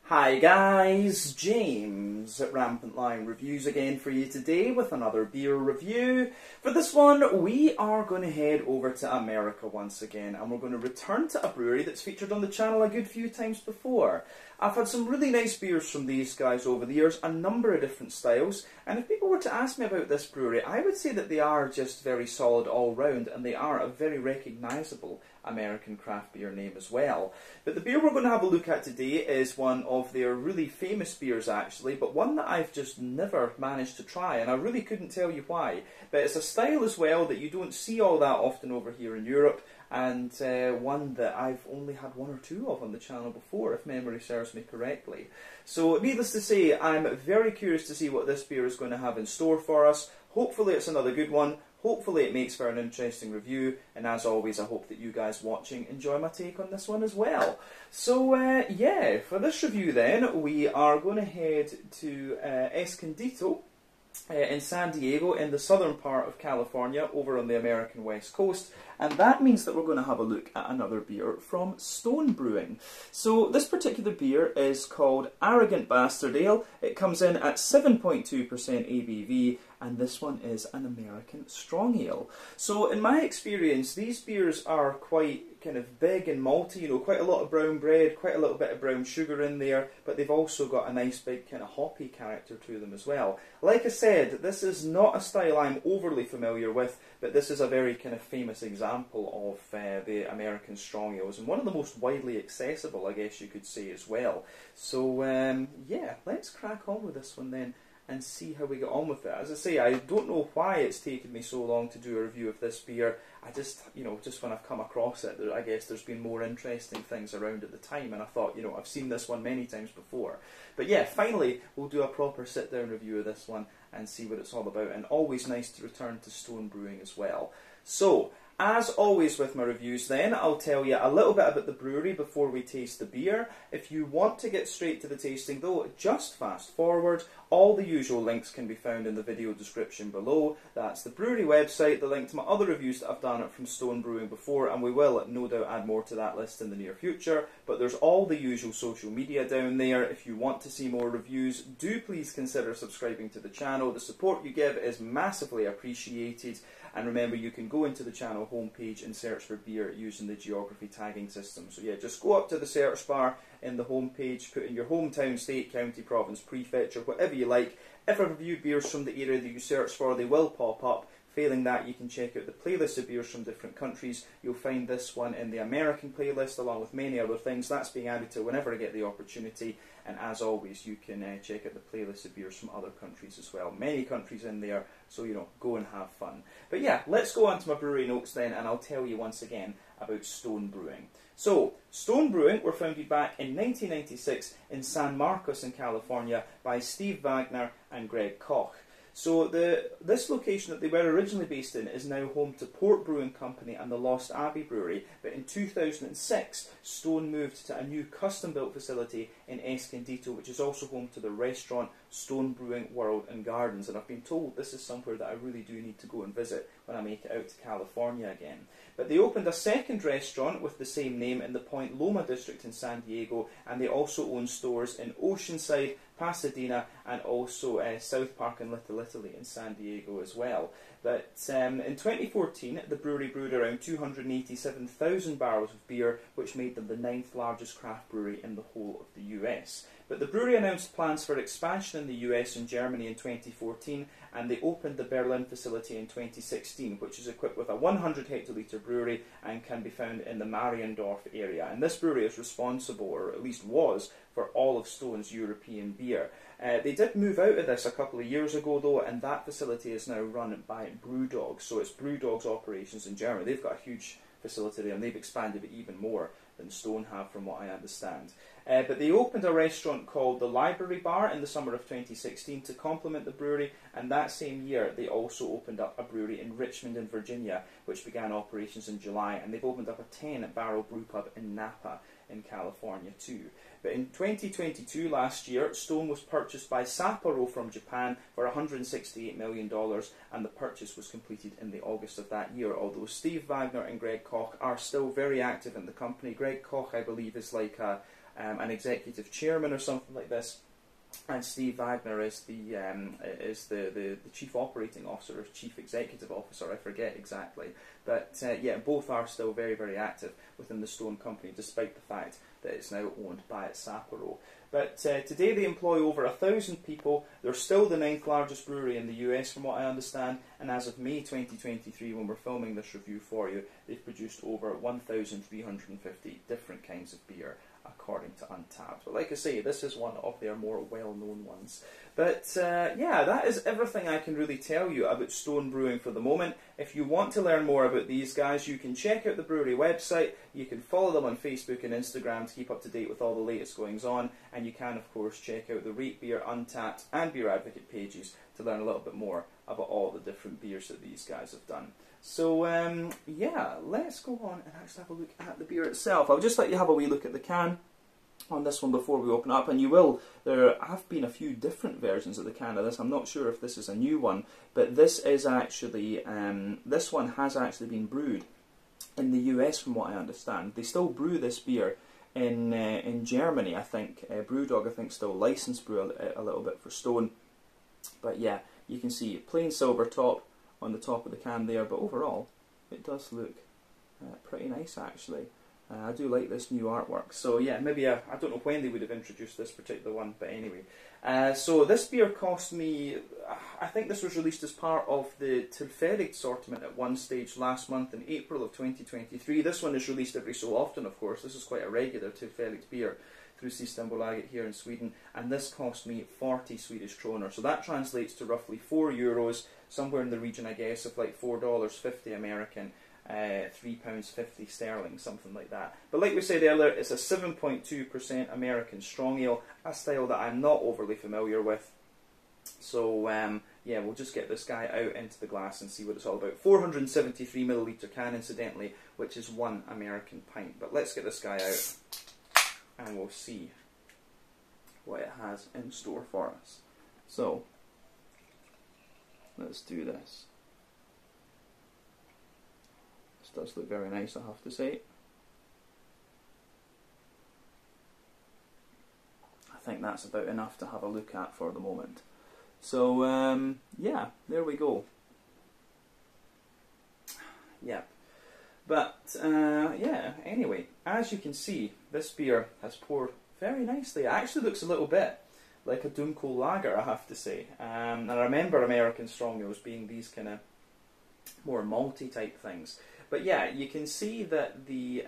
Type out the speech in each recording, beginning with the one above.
Hi guys, James at Rampant Lion Reviews again for you today with another beer review. For this one, we are going to head over to America once again, and we're going to return to a brewery that's featured on the channel a good few times before. I've had some really nice beers from these guys over the years, a number of different styles, and if people were to ask me about this brewery, I would say that they are just very solid all round, and they are a very recognisable American craft beer name as well. But the beer we're going to have a look at today is one of their really famous beers actually, but one that I've just never managed to try, and I really couldn't tell you why. But it's a style as well that you don't see all that often over here in Europe, and one that I've only had one or two of on the channel before, if memory serves me correctly. So needless to say, I'm very curious to see what this beer is going to have in store for us. Hopefully it's another good one. Hopefully it makes for an interesting review, and as always I hope that you guys watching enjoy my take on this one as well. So yeah, for this review then, we are going to head to Escondito in San Diego, in the southern part of California, over on the American West Coast, and that means that we're going to have a look at another beer from Stone Brewing. So this particular beer is called Arrogant Bastard Ale. It comes in at 7.2% ABV, and this one is an American strong ale. So in my experience, these beers are quite kind of big and malty, you know, quite a lot of brown bread, quite a little bit of brown sugar in there, but they've also got a nice big kind of hoppy character to them as well. Like I said, this is not a style I'm overly familiar with, but this is a very kind of famous example of the American strong ales, and one of the most widely accessible, I guess you could say, as well. So yeah, let's crack on with this one then and see how we get on with it. As I say, I don't know why it's taken me so long to do a review of this beer. I just, you know, just when I've come across it, I guess there's been more interesting things around at the time, and I thought, you know, I've seen this one many times before. But yeah, finally, we'll do a proper sit-down review of this one and see what it's all about, and always nice to return to Stone Brewing as well. So, as always with my reviews then, I'll tell you a little bit about the brewery before we taste the beer. If you want to get straight to the tasting though, just fast forward. All the usual links can be found in the video description below. That's the brewery website, the link to my other reviews that I've done from Stone Brewing before, and we will no doubt add more to that list in the near future. But there's all the usual social media down there. If you want to see more reviews, do please consider subscribing to the channel. The support you give is massively appreciated. And remember, you can go into the channel homepage and search for beer using the geography tagging system. So yeah, just go up to the search bar in the homepage, put in your hometown, state, county, province, prefecture, whatever you like. If I've reviewed beers from the area that you search for, they will pop up. Failing that, you can check out the playlist of beers from different countries. You'll find this one in the American playlist along with many other things. That's being added to whenever I get the opportunity. And as always, you can check out the playlist of beers from other countries as well. Many countries in there, so you know, go and have fun. But yeah, let's go on to my brewery notes then, and I'll tell you once again about Stone Brewing. So, Stone Brewing were founded back in 1996 in San Marcos in California by Steve Wagner and Greg Koch. So this location that they were originally based in is now home to Port Brewing Company and the Lost Abbey Brewery, but in 2006 Stone moved to a new custom-built facility in Escondito, which is also home to the restaurant Stone Brewing World and Gardens, and I've been told this is somewhere that I really do need to go and visit when I make it out to California again. But they opened a second restaurant with the same name in the Point Loma district in San Diego, and they also own stores in Oceanside, Pasadena, and also South Park and Little Italy in San Diego as well. But in 2014, the brewery brewed around 287,000 barrels of beer, which made them the 9th largest craft brewery in the whole of the US. But the brewery announced plans for expansion in the US and Germany in 2014, and they opened the Berlin facility in 2016, which is equipped with a 100 hectolitre brewery and can be found in the Mariendorf area. And this brewery is responsible, or at least was, for all of Stone's European beer. They did move out of this a couple of years ago though, and that facility is now run by Brewdog. So it's Brewdog's operations in Germany. They've got a huge facility there, and they've expanded it even more than Stone have, from what I understand. But they opened a restaurant called the Library Bar in the summer of 2016 to complement the brewery, and that same year they also opened up a brewery in Richmond in Virginia, which began operations in July, and they've opened up a 10-barrel brew pub in Napa in California too. But in 2022, last year, Stone was purchased by Sapporo from Japan for $168 million, and the purchase was completed in the August of that year, although Steve Wagner and Greg Koch are still very active in the company. Greg Koch, I believe, is like a an executive chairman or something like this. And Steve Wagner is the chief operating officer or chief executive officer, I forget exactly. But yeah, both are still very, very active within the Stone Company, despite the fact that it's now owned by Sapporo. But today they employ over 1,000 people. They're still the 9th largest brewery in the US, from what I understand. And as of May 2023, when we're filming this review for you, they've produced over 1,350 different kinds of beer, according to Untappd. But like I say, this is one of their more well-known ones. But yeah, that is everything I can really tell you about Stone Brewing for the moment. If you want to learn more about these guys, you can check out the brewery website. You can follow them on Facebook and Instagram to keep up to date with all the latest goings on. And you can, of course, check out the Rate Beer, Untappd and Beer Advocate pages to learn a little bit more about all the different beers that these guys have done. So yeah, let's go on and actually have a look at the beer itself. I'll just let you have a wee look at the can on this one before we open up, and you will. There have been a few different versions of the can of this. I'm not sure if this is a new one, but this is actually this one has actually been brewed in the US, from what I understand. They still brew this beer in Germany, I think. Brewdog, I think, still license brew a little bit for Stone. But yeah, you can see plain silver top on the top of the can there, but overall it does look pretty nice actually. I do like this new artwork. So yeah, maybe I don't know when they would have introduced this particular one, but anyway. So this beer cost me, I think this was released as part of the Untappd assortment at one stage last month in April of 2023. This one is released every so often, of course. This is quite a regular Untappd beer through Systembolaget here in Sweden, and this cost me 40 Swedish kroner. So that translates to roughly €4, somewhere in the region, I guess, of like $4.50 American. £3.50 sterling, something like that. But like we said earlier, it's a 7.2% American strong ale, a style that I'm not overly familiar with. So yeah, we'll just get this guy out into the glass and see what it's all about. 473 millilitre can, incidentally, which is 1 American pint. But let's get this guy out and we'll see what it has in store for us. So let's do this. Does look very nice, I have to say. I think that's about enough to have a look at for the moment. So yeah, there we go. Yep. But yeah, anyway, as you can see, this beer has poured very nicely. It actually looks a little bit like a Dunkel lager, I have to say. And I remember American strong ales being these kind of more malty type things. But yeah, you can see that the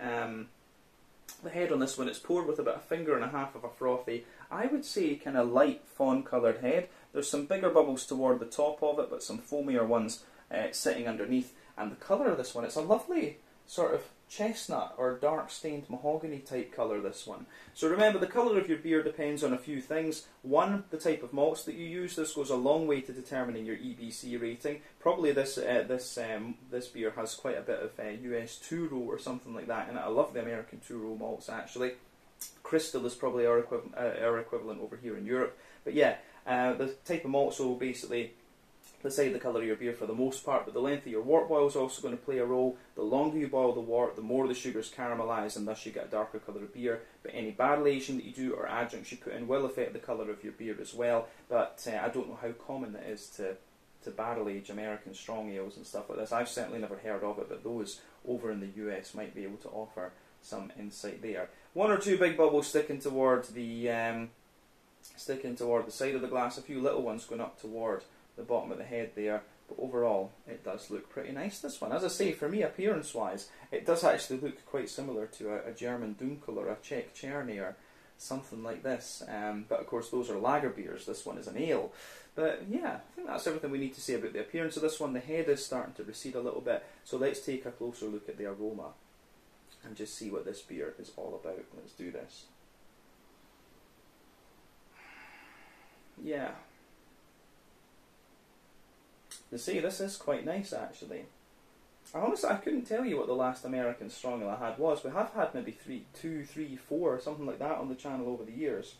head on this one, it's poured with about 1.5 fingers of a frothy, I would say kind of light fawn coloured head. There's some bigger bubbles toward the top of it, but some foamier ones sitting underneath. And the colour of this one, it's a lovely sort of chestnut or dark stained mahogany type colour, this one. So remember, the colour of your beer depends on a few things. One, the type of malts that you use. This goes a long way to determining your EBC rating. Probably this beer has quite a bit of US 2-row or something like that in it. I love the American 2-row malts actually. Crystal is probably our equivalent over here in Europe. But yeah, the type of malts will basically decide the colour of your beer for the most part, but the length of your wort boil is also going to play a role. The longer you boil the wort, the more the sugars caramelise, and thus you get a darker colour of beer. But any barrel aging that you do or adjuncts you put in will affect the colour of your beer as well. But I don't know how common it is to barrel age American strong ales and stuff like this. I've certainly never heard of it, but those over in the US might be able to offer some insight there. 1 or 2 big bubbles sticking toward the side of the glass. A few little ones going up toward the bottom of the head there, but overall it does look pretty nice, this one. As I say, for me, appearance wise, it does actually look quite similar to a German Dunkel or a Czech Cherny or something like this, but of course those are lager beers. This one is an ale. But yeah, I think that's everything we need to say about the appearance of this one. The head is starting to recede a little bit, so let's take a closer look at the aroma and just see what this beer is all about. Let's do this. Yeah. To say, this is quite nice actually. Honestly, I couldn't tell you what the last American strong ale I had was. We have had maybe 2, 3, 4, something like that on the channel over the years,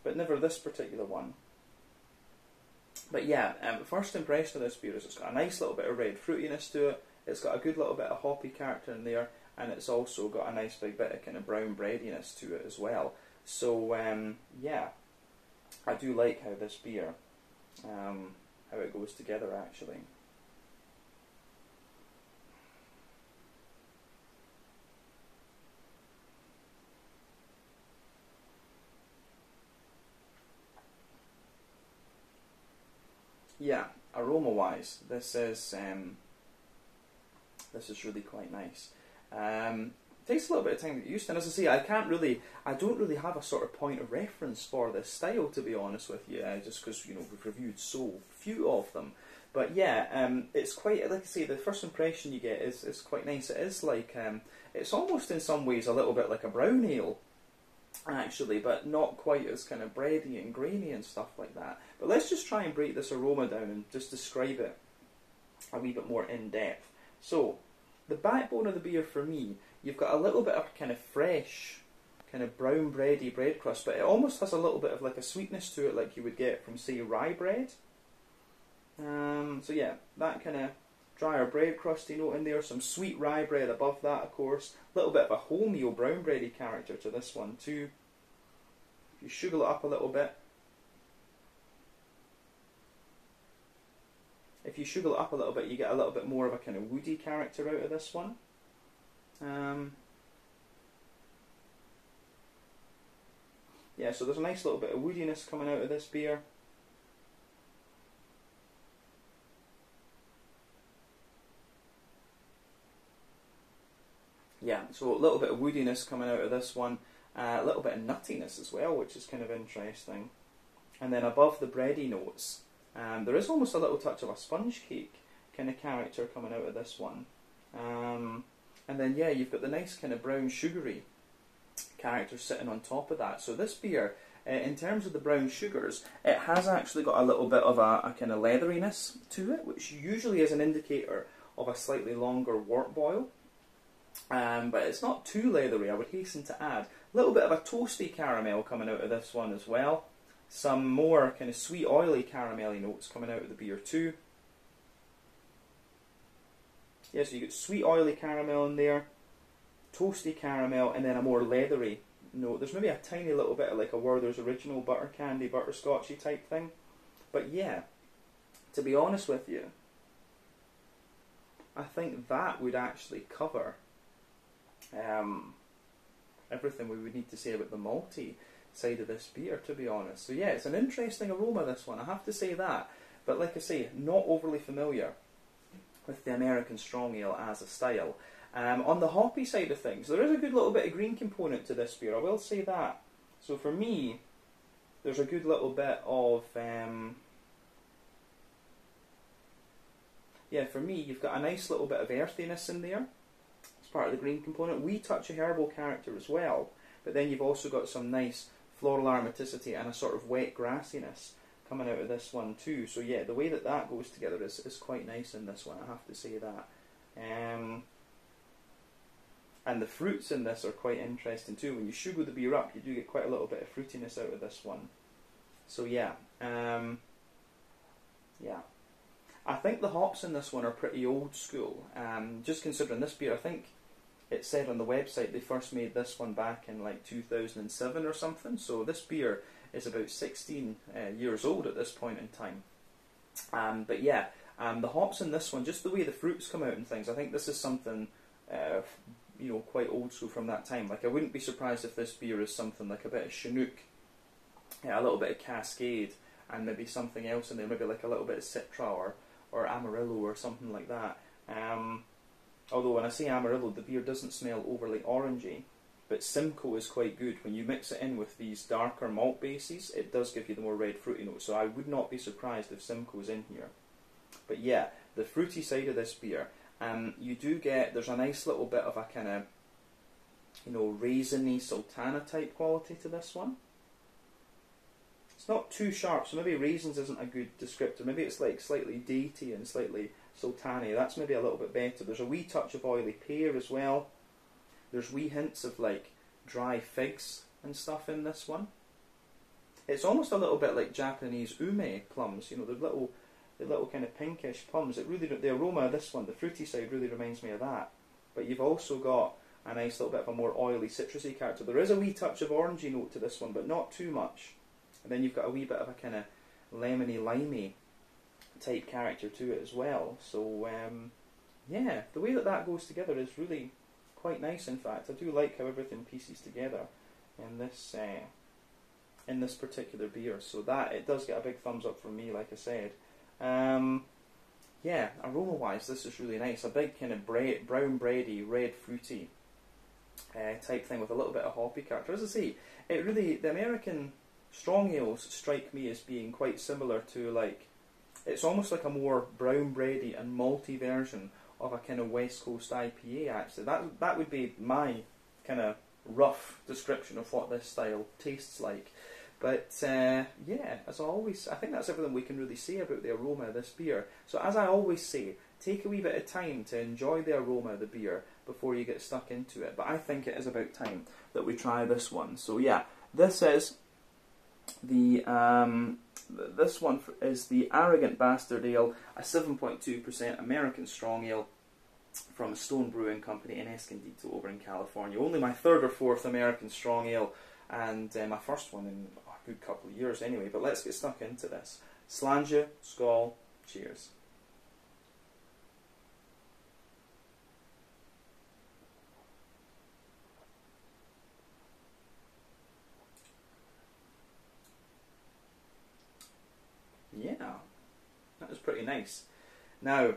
but never this particular one. But yeah, first impression of this beer is it's got a nice little bit of red fruitiness to it. It's got a good little bit of hoppy character in there, and it's also got a nice big bit of kind of brown breadiness to it as well. So yeah, I do like how this beer, how it goes together actually. Yeah, aroma wise, this is really quite nice. Takes a little bit of time to get used to, and as I say, I don't really have a sort of point of reference for this style, to be honest with you, just because we've reviewed so few of them. But yeah, it's quite, like I say, the first impression you get is quite nice. It is like it's almost in some ways a little bit like a brown ale, actually, but not quite as kind of bready and grainy and stuff like that. But let's just try and break this aroma down and just describe it a wee bit more in depth. So, the backbone of the beer for me, you've got a little bit of kind of fresh, kind of brown bready bread crust, but it almost has a little bit of like a sweetness to it like you would get from, say, rye bread. So yeah, that kind of drier bread crusty note in there, some sweet rye bread above that, of course, a little bit of a wholemeal brown bready character to this one too. If you sugar it up a little bit, you get a little bit more of a kind of woody character out of this one. Yeah, so there's a nice little bit of woodiness coming out of this beer. Yeah, so a little bit of woodiness coming out of this one, a little bit of nuttiness as well, which is kind of interesting. And then above the bready notes, there is almost a little touch of a sponge cake kind of character coming out of this one. And then yeah, you've got the nice kind of brown sugary character sitting on top of that. So this beer, in terms of the brown sugars, it has actually got a little bit of a kind of leatheriness to it, which usually is an indicator of a slightly longer wort boil. But it's not too leathery, I would hasten to add. A little bit of a toasty caramel coming out of this one as well. Some more kind of sweet oily caramelly notes coming out of the beer too. Yeah, so you get sweet oily caramel in there, toasty caramel, and then a more leathery note. There's maybe a tiny little bit of like a Werther's Original butter candy, butterscotchy type thing. But yeah, to be honest with you, I think that would actually cover everything we would need to say about the malty side of this beer, to be honest. So yeah, it's an interesting aroma, this one, I have to say that. But like I say, not overly familiar with the American strong ale as a style. On the hoppy side of things, there is a good little bit of green component to this beer, I will say that. So for me, there's a good little bit of yeah, for me, you've got a nice little bit of earthiness in there. It's part of the green component. Wee touch of herbal character as well. But then you've also got some nice floral aromaticity and a sort of wet grassiness coming out of this one too. So yeah, the way that that goes together is quite nice in this one, I have to say that. And the fruits in this are quite interesting too. When you sugar the beer up, you do get quite a little bit of fruitiness out of this one. So yeah, yeah. I think the hops in this one are pretty old school. Just considering this beer, I think it said on the website they first made this one back in like 2007 or something. So this beer is about 16 years old at this point in time. But yeah, the hops in this one, just the way the fruits come out and things, I think this is something quite old school from that time. Like I wouldn't be surprised if this beer is something like a bit of Chinook, a little bit of Cascade, and maybe something else in there, maybe like a little bit of Citra or Amarillo or something like that. Although when I say Amarillo, the beer doesn't smell overly orangey, but Simcoe is quite good. When you mix it in with these darker malt bases, it does give you the more red fruity notes, so I would not be surprised if Simcoe's in here. But yeah, the fruity side of this beer, you do get, there's a nice little bit of a kind of, raisiny, sultana type quality to this one. It's not too sharp, so maybe raisins isn't a good descriptor. Maybe it's like slightly datey and slightly sultany. That's maybe a little bit better. There's a wee touch of oily pear as well. There's wee hints of like dry figs and stuff in this one. It's almost a little bit like Japanese ume plums. The little kind of pinkish plums. It really, the aroma of this one, the fruity side, really reminds me of that. But you've also got a nice little bit of a more oily, citrusy character. There is a wee touch of orangey note to this one, but not too much. And then you've got a wee bit of a kind of lemony, limey type character to it as well. So yeah, the way that that goes together is really quite nice. In fact, I do like how everything pieces together in this particular beer. So that, it does get a big thumbs up from me, like I said. Yeah, aroma wise, this is really nice. A big kind of brown bready, red fruity type thing with a little bit of hoppy character. As I say, it really, the American strong ales strike me as being quite similar to, like, it's almost like a more brown bready and malty version of a kind of West Coast IPA, actually. That would be my kind of rough description of what this style tastes like. But yeah, as always, I think that's everything we can really say about the aroma of this beer. So as I always say, take a wee bit of time to enjoy the aroma of the beer before you get stuck into it. But I think it is about time that we try this one. So yeah, this is the this one is the Arrogant Bastard Ale, a 7.2% American strong ale from Stone Brewing Company in Escondito over in California. Only my third or fourth American strong ale, and my first one in a good couple of years anyway. But let's get stuck into this. Slàinte, skål, cheers. Yeah, that was pretty nice. Now,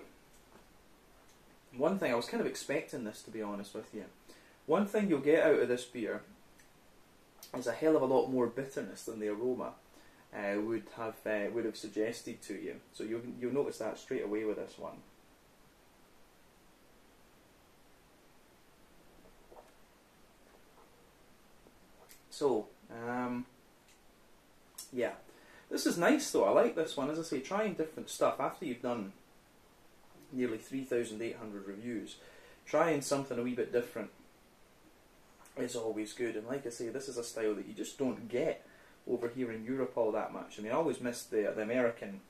one thing, I was kind of expecting this, to be honest with you. One thing you'll get out of this beer is a hell of a lot more bitterness than the aroma would have suggested to you. So you'll notice that straight away with this one. So, yeah. This is nice though, I like this one. As I say, trying different stuff after you've done nearly 3,800 reviews. Trying something a wee bit different is always good. And like I say, this is a style that you just don't get over here in Europe all that much. I mean, I always miss the American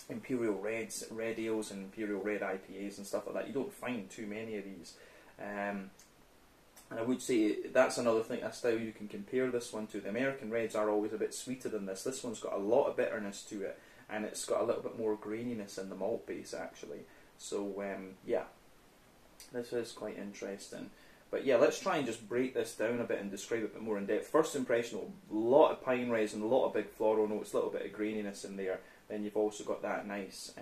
Imperial Reds, Red Ales and Imperial Red IPAs and stuff like that. You don't find too many of these. And I would say that's another thing, a style you can compare this one to. The American Reds are always a bit sweeter than this. This one's got a lot of bitterness to it, and it's got a little bit more graininess in the malt base actually. So yeah, this is quite interesting. But yeah, let's try and just break this down a bit and describe it a bit more in depth. First impression, a lot of pine resin, a lot of big floral notes, a little bit of graininess in there. Then you've also got that nice,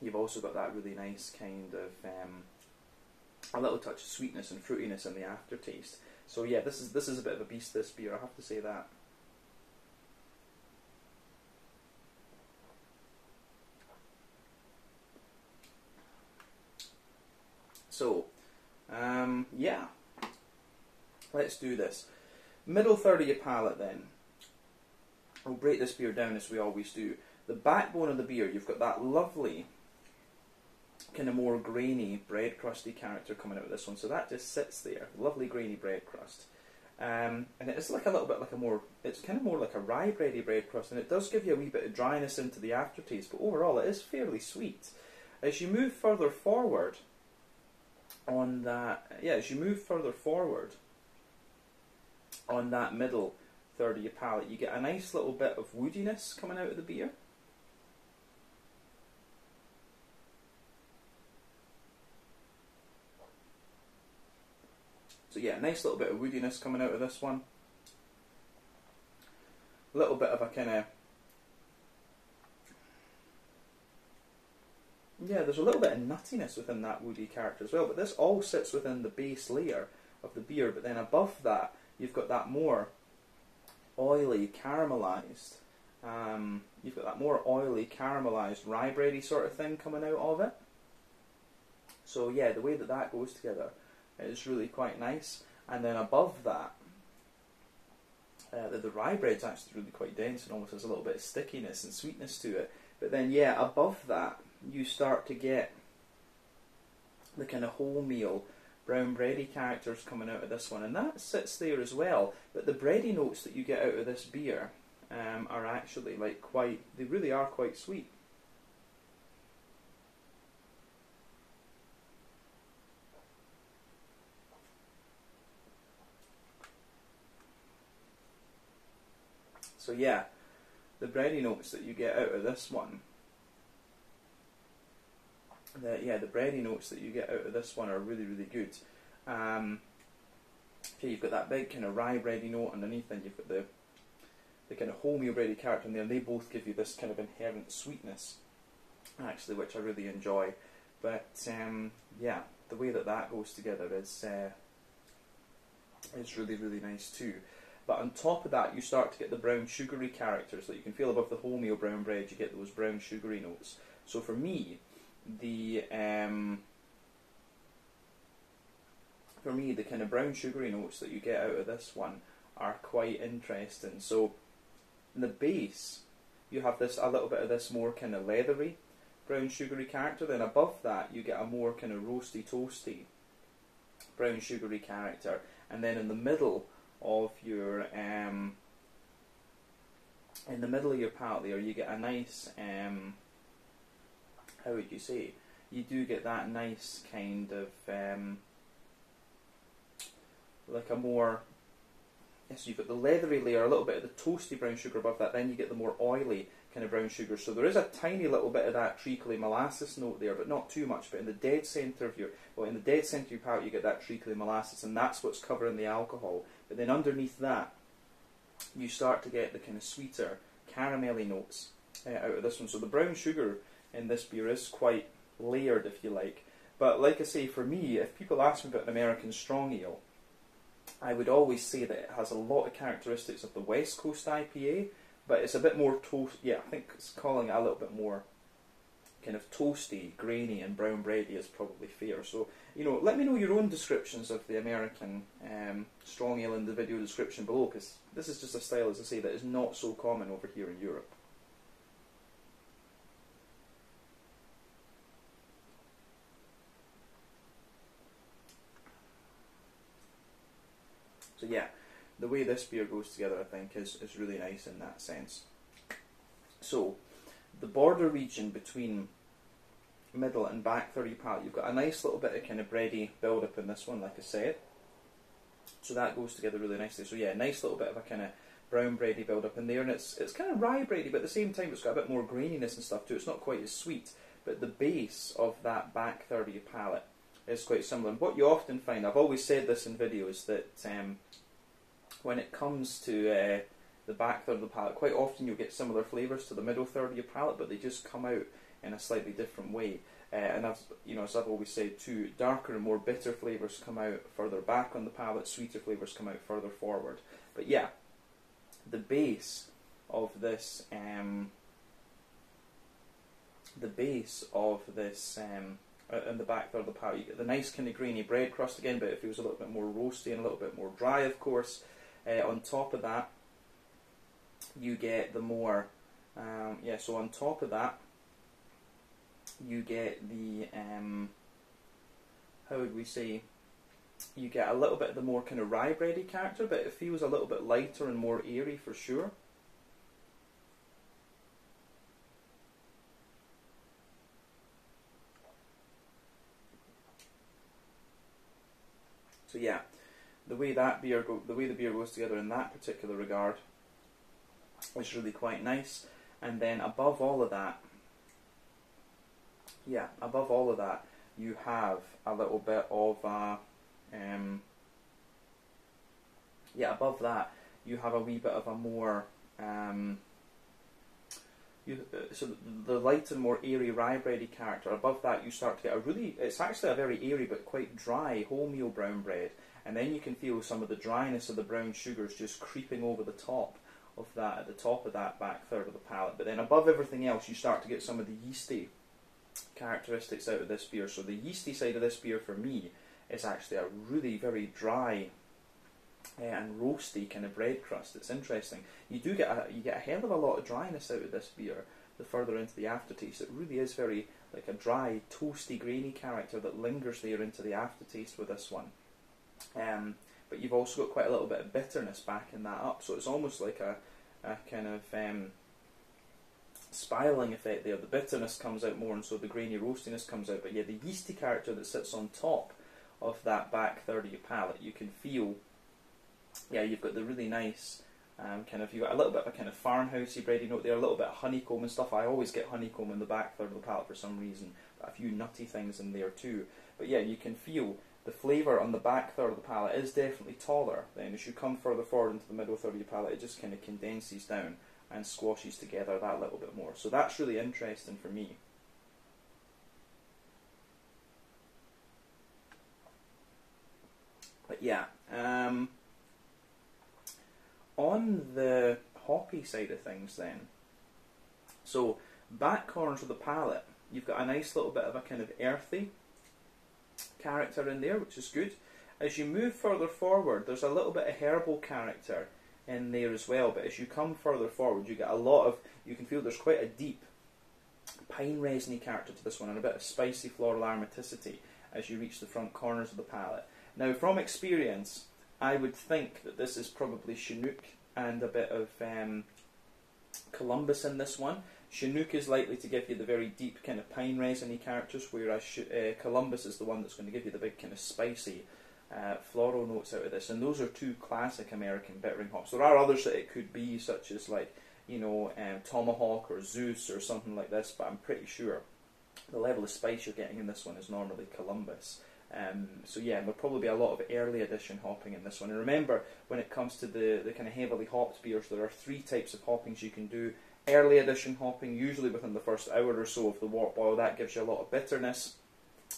you've also got that really nice kind of a little touch of sweetness and fruitiness in the aftertaste. So yeah, this is a bit of a beast, this beer, I have to say that. So, yeah, let's do this. Middle third of your palate then. We'll break this beer down as we always do. The backbone of the beer, you've got that lovely kind of more grainy bread crusty character coming out of this one. So that just sits there, lovely grainy bread crust. And it's like a little bit like a more, it's kind of more like a rye bready bread crust, and it does give you a wee bit of dryness into the aftertaste, but overall it is fairly sweet. As you move further forward on that, yeah, as you move further forward on that middle third of your palate, you get a nice little bit of woodiness coming out of the beer. So yeah, nice little bit of woodiness coming out of this one. A little bit of a kind of, yeah, there's a little bit of nuttiness within that woody character as well, but this all sits within the base layer of the beer, but then above that, you've got that more oily, caramelised, rye bready sort of thing coming out of it. So yeah, the way that that goes together is really quite nice. And then above that, the rye bread's actually really quite dense and almost has a little bit of stickiness and sweetness to it. But then yeah, above that, you start to get the kind of wholemeal, brown bready characters coming out of this one, and that sits there as well. But the bready notes that you get out of this beer are actually like quite, they really are quite sweet. So yeah, the bready notes that you get out of this one, the bready notes that you get out of this one are really, really good. Okay, you've got that big kind of rye bready note underneath, and you've got the kind of wholemeal bready character in there, and they both give you this kind of inherent sweetness, actually, which I really enjoy. But yeah, the way that that goes together is really, really nice too. But on top of that, you start to get the brown sugary characters that you can feel above the wholemeal brown bread. You get those brown sugary notes. So for me, the kind of brown sugary notes that you get out of this one are quite interesting. So in the base, you have a little bit of this more kind of leathery brown sugary character. Then above that, you get a more kind of roasty, toasty brown sugary character. And then in the middle of your palate there, you get a nice how would you say? You do get that nice kind of like a more, yes, you've got the leathery layer, a little bit of the toasty brown sugar above that, then you get the more oily kind of brown sugar. So there is a tiny little bit of that treacly molasses note there, but not too much. But in the dead centre of your palate, you get that treacly molasses, and that's what's covering the alcohol. But then underneath that, you start to get the kind of sweeter caramelly notes out of this one. So the brown sugar in this beer is quite layered, if you like. But like I say, for me, if people ask me about an American strong ale, I would always say that it has a lot of characteristics of the West Coast IPA, but it's a bit more toast. Yeah, I think it's calling it a little bit more kind of toasty, grainy, and brown bready is probably fair. So, you know, let me know your own descriptions of the American strong ale in the video description below, because this is just a style, as I say, that is not so common over here in Europe. So yeah, the way this beer goes together, I think, is really nice in that sense. So, the border region between middle and back third of your palate, you've got a nice little bit of kind of bready build up in this one, like I said. So that goes together really nicely. So yeah, nice little bit of a kind of brown bready build up in there, and it's kind of rye bready, but at the same time it's got a bit more graininess and stuff too. It's not quite as sweet, but the base of that back third of your palate is quite similar. And what you often find, I've always said this in videos, that when it comes to the back third of the palate, quite often you'll get similar flavours to the middle third of your palate, but they just come out in a slightly different way. And as I've always said too, darker and more bitter flavours come out further back on the palate, sweeter flavours come out further forward. But yeah, the base of this, in the back third of the palate, you get the nice kind of grainy bread crust again, but it feels a little bit more roasty and a little bit more dry, of course. On top of that, you get the more, so on top of that, you get the, how would we say, you get a little bit of the more kind of rye bready character, but it feels a little bit lighter and more airy for sure. So yeah, the way the beer goes together in that particular regard is really quite nice. And then above all of that, you have a little bit of above that you have a wee bit of a more so the light and more airy rye bready character. Above that, you start to get it's actually a very airy but quite dry wholemeal brown bread, and then you can feel some of the dryness of the brown sugars just creeping over the top of that, at the top of that back third of the palate. But then above everything else, you start to get some of the yeasty characteristics out of this beer. So the yeasty side of this beer for me is actually a really very dry and roasty kind of bread crust. It's interesting. You get a hell of a lot of dryness out of this beer the further into the aftertaste. It really is very like a dry, toasty, grainy character that lingers there into the aftertaste with this one. But you've also got quite a little bit of bitterness backing that up, so it's almost like a kind of spiraling effect there. The bitterness comes out more, and so the grainy roastiness comes out. But yeah, the yeasty character that sits on top of that back third of your palate, you can feel, yeah, you've got the really nice Kind of, you got a little bit of a kind of farmhousey bready note there, a little bit of honeycomb and stuff. I always get honeycomb in the back third of the palate for some reason, but a few nutty things in there too. But yeah, you can feel the flavour on the back third of the palate is definitely taller. Then as you come further forward into the middle third of your palate, it just kind of condenses down and squashes together that little bit more. So that's really interesting for me. But yeah, on the hoppy side of things then, so back corners of the palate, you've got a nice little bit of a kind of earthy character in there, which is good. As you move further forward, there's a little bit of herbal character in there as well, but as you come further forward, you get a lot of, you can feel there's quite a deep pine resiny character to this one, and a bit of spicy floral aromaticity as you reach the front corners of the palate. Now, from experience, I would think that this is probably Chinook and a bit of Columbus in this one. Chinook is likely to give you the very deep kind of pine resiny characters, whereas Columbus is the one that's going to give you the big kind of spicy floral notes out of this. And those are two classic American bittering hops. There are others that it could be, such as like, you know, Tomahawk or Zeus or something like this, but I'm pretty sure the level of spice you're getting in this one is normally Columbus. So yeah, there'll probably be a lot of early edition hopping in this one. And remember, when it comes to the kind of heavily hopped beers, there are three types of hoppings you can do. Early edition hopping, usually within the first hour or so of the wort boil, that gives you a lot of bitterness.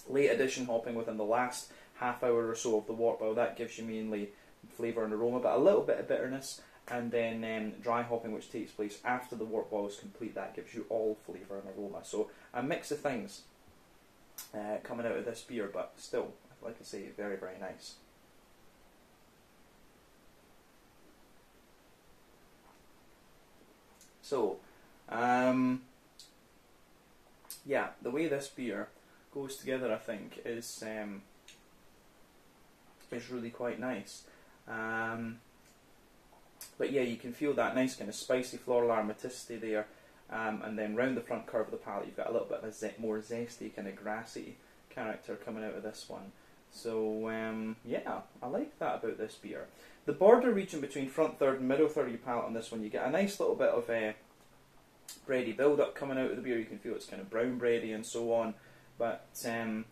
Late edition hopping within the last half hour or so of the wort boil, that gives you mainly flavour and aroma, but a little bit of bitterness. And then dry hopping, which takes place after the wort boil is complete, that gives you all flavour and aroma. So a mix of things coming out of this beer, but still, like I say, very, very nice. So, yeah, the way this beer goes together, I think, is really quite nice. But yeah, you can feel that nice kind of spicy floral aromaticity there. And then round the front curve of the palate, you've got a little bit of a more zesty, kind of grassy character coming out of this one. So, yeah, I like that about this beer. The border region between front third and middle third of your palate on this one, you get a nice little bit of bready build-up coming out of the beer. You can feel it's kind of brown bready and so on. But,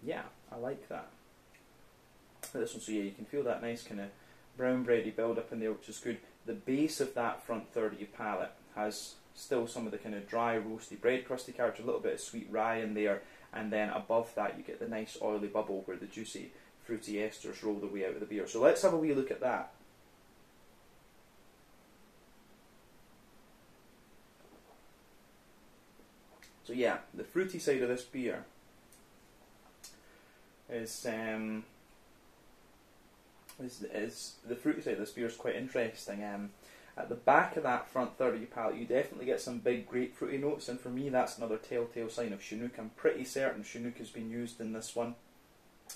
yeah, I like that. This one, so yeah, you can feel that nice kind of brown bready build-up in there, which is good. The base of that front third of your palate has still some of the kind of dry, roasty, bread crusty character, a little bit of sweet rye in there, and then above that you get the nice oily bubble where the juicy, fruity esters roll their way out of the beer. So let's have a wee look at that. So yeah, the fruity side of this beer is the fruity side of this beer is quite interesting. At the back of that front third of your palate, you definitely get some big grapefruity notes, and for me that's another telltale sign of Chinook. I'm pretty certain Chinook has been used in this one,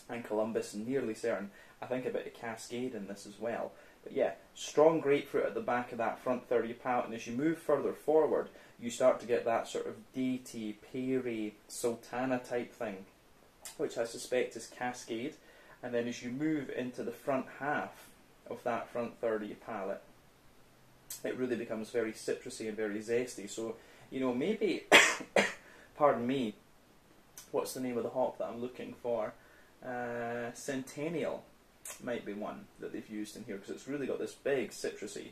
and Columbus, nearly certain. I think a bit of Cascade in this as well. But yeah, strong grapefruit at the back of that front third of your palate, and as you move further forward, you start to get that sort of daty, peary, sultana type thing, which I suspect is Cascade. And then as you move into the front half of that front third of your palate, it really becomes very citrusy and very zesty. So, you know, maybe, pardon me, what's the name of the hop that I'm looking for? Centennial might be one that they've used in here, because it's really got this big citrusy,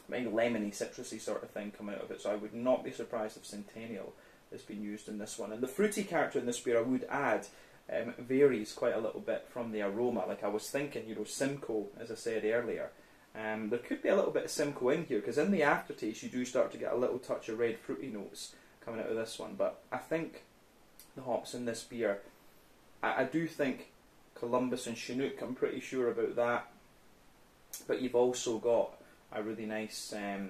maybe lemony citrusy sort of thing coming out of it. So I would not be surprised if Centennial has been used in this one. And the fruity character in this beer, I would add, varies quite a little bit from the aroma. Like I was thinking, you know, Simcoe, as I said earlier. There could be a little bit of Simcoe in here, because in the aftertaste you do start to get a little touch of red fruity notes coming out of this one. But I think the hops in this beer, I do think Columbus and Chinook, I'm pretty sure about that. But you've also got a really nice, as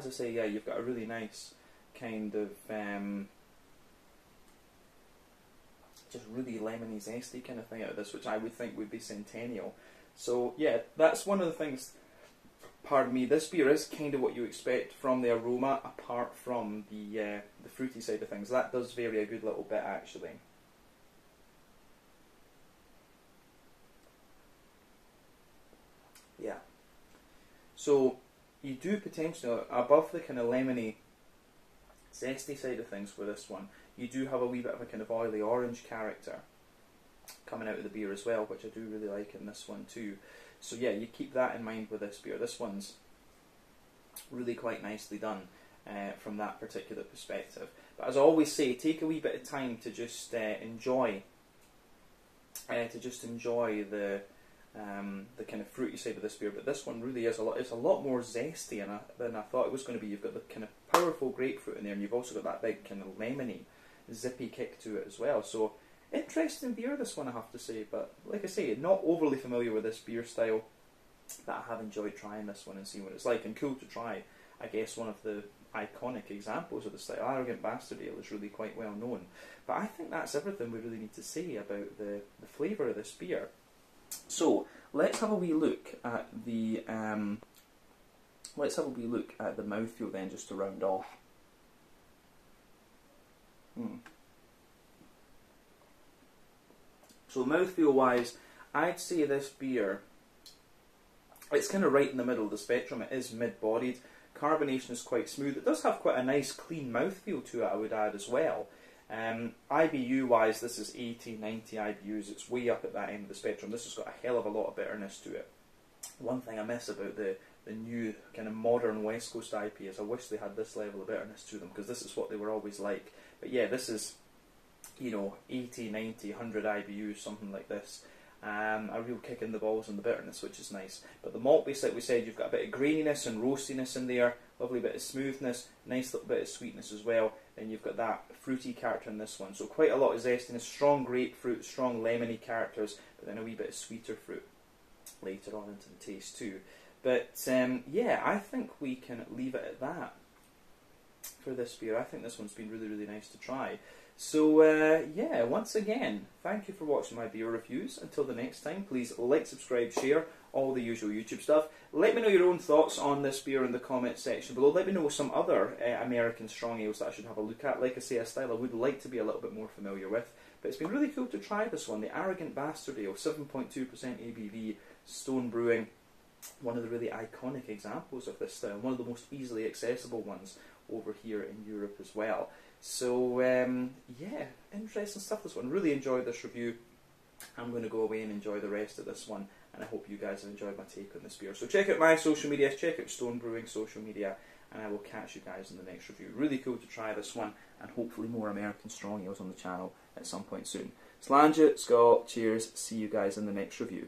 I say, yeah, you've got a really nice kind of just really lemony zesty kind of thing out of this, which I would think would be Centennial. So yeah, that's one of the things, pardon me, this beer is kind of what you expect from the aroma, apart from the fruity side of things. That does vary a good little bit actually. Yeah. So you do potentially, above the kind of lemony, zesty side of things for this one, you do have a wee bit of a kind of oily orange character coming out of the beer as well, which I do really like in this one too. So yeah, you keep that in mind with this beer. This one's really quite nicely done from that particular perspective. But as I always say, take a wee bit of time to just enjoy the kind of fruity side of this beer. But this one really is it's a lot more zesty than I thought it was going to be. You've got the kind of powerful grapefruit in there, and you've also got that big kind of lemony, zippy kick to it as well. So interesting beer, this one, I have to say. But like I say, not overly familiar with this beer style, but I have enjoyed trying this one and seeing what it's like, and cool to try. I guess one of the iconic examples of the style, Arrogant Bastard Ale, is really quite well known. But I think that's everything we really need to say about the flavour of this beer. So let's have a wee look at the mouthfeel then, just to round off. So mouthfeel wise, I'd say this beer, it's kind of right in the middle of the spectrum. It is mid-bodied. Carbonation is quite smooth. It does have quite a nice clean mouthfeel to it, I would add as well. IBU wise, this is 80, 90 IBUs. It's way up at that end of the spectrum. This has got a hell of a lot of bitterness to it. One thing I miss about the new kind of modern West Coast IPAs, I wish they had this level of bitterness to them, because this is what they were always like. But yeah, this is, you know, 80, 90, 100 IBUs, something like this. A real kick in the balls on the bitterness, which is nice. But the malt base, like we said, you've got a bit of graininess and roastiness in there, lovely bit of smoothness, nice little bit of sweetness as well. Then you've got that fruity character in this one. So quite a lot of zestiness, strong grapefruit, strong lemony characters, but then a wee bit of sweeter fruit later on into the taste too. But yeah, I think we can leave it at that for this beer. I think this one's been really, really nice to try. So yeah, once again, thank you for watching my beer reviews. Until the next time, please like, subscribe, share, all the usual YouTube stuff. Let me know your own thoughts on this beer in the comments section below. Let me know some other American strong ales that I should have a look at. Like I say, a style I would like to be a little bit more familiar with. But it's been really cool to try this one, the Arrogant Bastard Ale, 7.2% ABV, Stone Brewing. One of the really iconic examples of this style, one of the most easily accessible ones over here in Europe as well. So yeah, interesting stuff, this one. Really enjoyed this review. I'm going to go away and enjoy the rest of this one, and I hope you guys have enjoyed my take on this beer. So check out my social media, check out Stone Brewing social media, and I will catch you guys in the next review. Really cool to try this one, and hopefully more American strong ales on the channel at some point soon. Slàinte, Scott, cheers, see you guys in the next review.